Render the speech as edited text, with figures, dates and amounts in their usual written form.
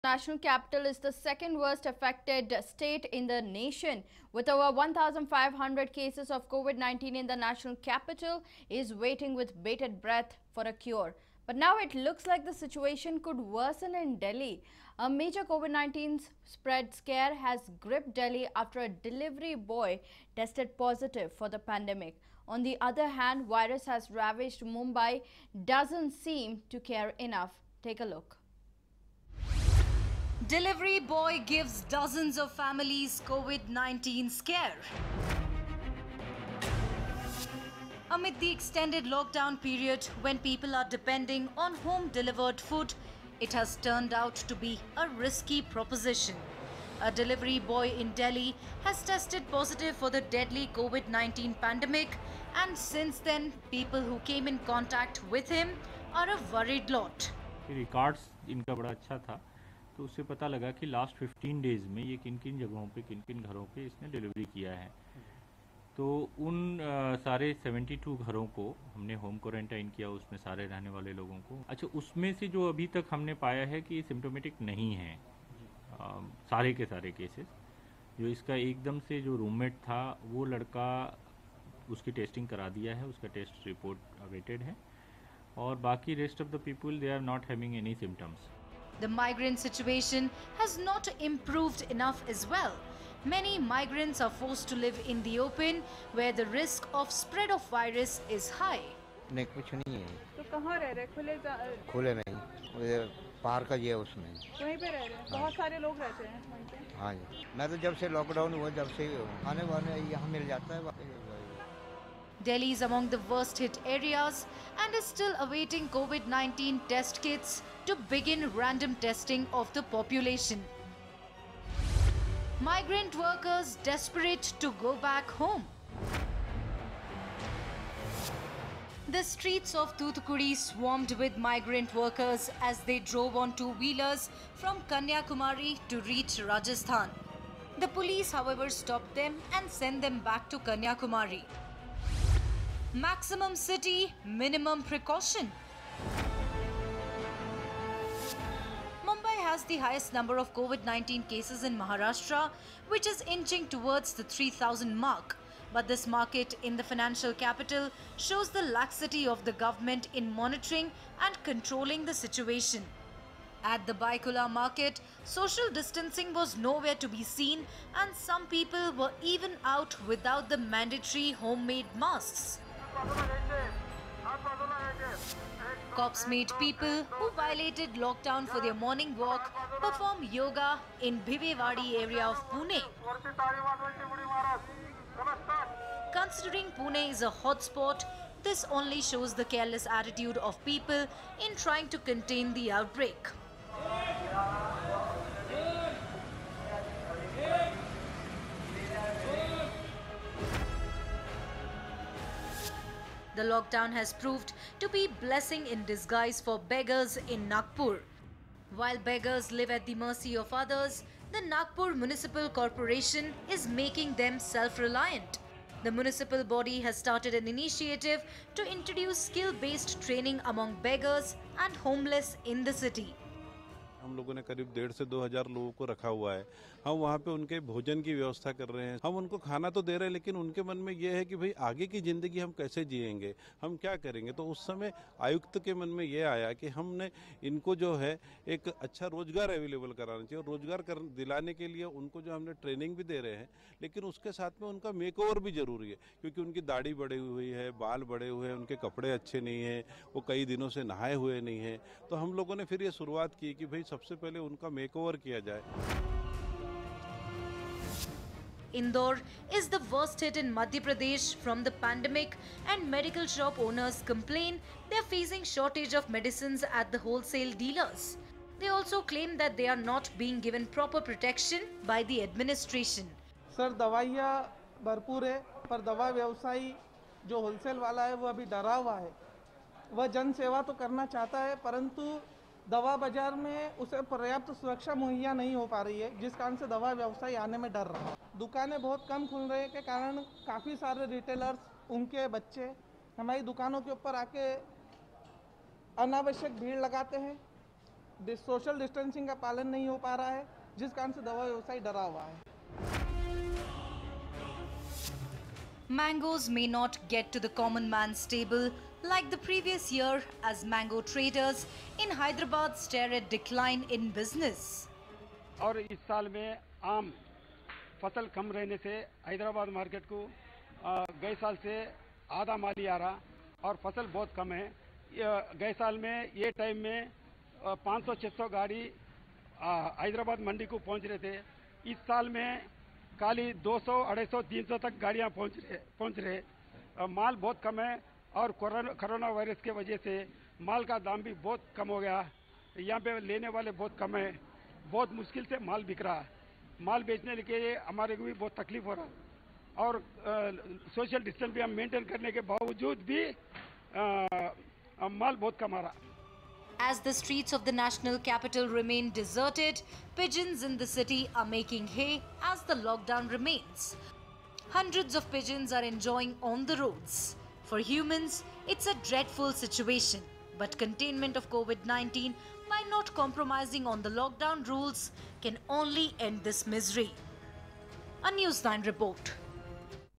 National capital is the second worst affected state in the nation. With over 1,500 cases of COVID-19 in the national capital, is waiting with bated breath for a cure. But now it looks like the situation could worsen in Delhi. A major COVID-19 spread scare has gripped Delhi after a delivery boy tested positive for the pandemic. On the other hand, virus has ravaged Mumbai, doesn't seem to care enough. Take a look. Delivery boy gives dozens of families COVID-19 scare. Amid the extended lockdown period, when people are depending on home-delivered food, it has turned out to be a risky proposition. A delivery boy in Delhi has tested positive for the deadly COVID-19 pandemic, and since then, people who came in contact with him are a worried lot. Records इनका बड़ा अच्छा था, तो उससे पता लगा कि last 15 days में ये किन किन जगहों पे, किन किन घरों पे इसने डिलीवरी किया है। तो उन सारे 72 घरों को हमने होम क्वारंटाइन किया, उसमें सारे रहने वाले लोगों को। अच्छा, उसमें से जो अभी तक हमने पाया है कि सिम्टोमेटिक नहीं है, सारे के सारे केसेस। जो इसका एकदम से जो रूममेट था वो लड़का, उसकी टेस्टिंग करा दिया है, उसका टेस्ट रिपोर्ट अवेटेड है, और बाकी rest of the people they are not having any symptoms. The migrant situation has not improved enough as well. Many migrants are forced to live in the open, where the risk of spread of virus is high. नहीं, कुछ नहीं है। तो कहाँ रह रहे? खुले नहीं, पार का ये उसमें वहीं पे रह रहे हैं। बहुत सारे लोग रहते हैं वहीं पे। हाँ जी, मैं तो जब से लॉकडाउन हुआ, जब से आने वाने यहाँ मिल जाता है। Delhi is among the worst hit areas and is still awaiting COVID-19 test kits to begin random testing of the population. Migrant workers desperate to go back home. The streets of Thoothukudi swarmed with migrant workers as they drove on two-wheelers from Kanyakumari to reach Rajasthan. The police, however, stopped them and sent them back to Kanyakumari. Maximum city, minimum precaution. Mumbai has the highest number of COVID-19 cases in Maharashtra, which is inching towards the 3,000 mark. But this market in the financial capital shows the laxity of the government in monitoring and controlling the situation. At the Baikula market, social distancing was nowhere to be seen, and some people were even out without the mandatory homemade masks. Cops made people who violated lockdown for their morning walk perform yoga in Bhivewadi area of Pune. Considering Pune is a hotspot, this only shows the careless attitude of people in trying to contain the outbreak. The lockdown has proved to be blessing in disguise for beggars in Nagpur. While beggars live at the mercy of others, the Nagpur Municipal Corporation is making them self-reliant. The municipal body has started an initiative to introduce skill-based training among beggars and homeless in the city. हम लोगों ने करीब 1,500 से 2,000 लोगों को रखा हुआ है। हम वहाँ पे उनके भोजन की व्यवस्था कर रहे हैं। हम उनको खाना तो दे रहे हैं, लेकिन उनके मन में ये है कि भाई आगे की जिंदगी हम कैसे जिएंगे, हम क्या करेंगे। तो उस समय आयुक्त के मन में ये आया कि हमने इनको जो है एक अच्छा रोजगार अवेलेबल कराना चाहिए, और रोजगार दिलाने के लिए उनको जो हमने ट्रेनिंग भी दे रहे हैं, लेकिन उसके साथ में उनका मेकओवर भी जरूरी है, क्योंकि उनकी दाढ़ी बढ़ी हुई है, बाल बड़े हुए हैं, उनके कपड़े अच्छे नहीं हैं, वो कई दिनों से नहाए हुए नहीं हैं। तो हम लोगों ने फिर ये शुरुआत की कि भाई सबसे पहले उनका मेकओवर किया जाए। Indore is the worst hit in Madhya Pradesh from the pandemic, and medical shop owners complain they are facing shortage of medicines at the wholesale dealers. They also claim that they are not being given proper protection by the administration. Sir, दवाइयाँ भरपूर है, पर दवा व्यवसायी जो wholesale वाला है वो अभी डरा हुआ है। वह जन सेवा तो करना चाहता है, परंतु दवा बाजार में उसे पर्याप्त सुरक्षा मुहैया नहीं हो पा रही है, जिस कारण से दवा व्यवसायी आने में डर रहा है। दुकानें बहुत कम खुल रही के कारण काफ़ी सारे रिटेलर्स, उनके बच्चे हमारी दुकानों के ऊपर आके अनावश्यक भीड़ लगाते हैं, सोशल डिस्टेंसिंग का पालन नहीं हो पा रहा है, जिस कारण से दवा व्यवसायी डरा हुआ है। Mangoes may not get to the common man's table like the previous year as mango traders in Hyderabad stare at decline in business. और इस साल में आम फसल कम रहने से हैदराबाद मार्केट को गए साल से आधा माल ही आ रहा और फसल बहुत कम है। गए साल में ये टाइम में 500-600 गाड़ी हैदराबाद मंडी को पहुंच रहे थे। इस साल में खाली 200, 250, 300 तक गाड़ियां पहुंच रहे। माल बहुत कम है और कोरोना वायरस के वजह से माल का दाम भी बहुत कम हो गया। यहाँ पे लेने वाले बहुत कम है, बहुत मुश्किल से माल बिक रहा है। माल बेचने के लिए हमारे को भी बहुत तकलीफ हो रहा है और सोशल डिस्टेंस भी हम मेंटेन करने के बावजूद भी माल बहुत कम आ रहा है। As the streets of the national capital remain deserted, pigeons in the city are making hay as the lockdown remains. Hundreds of pigeons are enjoying on the roads. For humans, it's a dreadful situation. But containment of COVID-19 by not compromising on the lockdown rules can only end this misery. A News 9 report.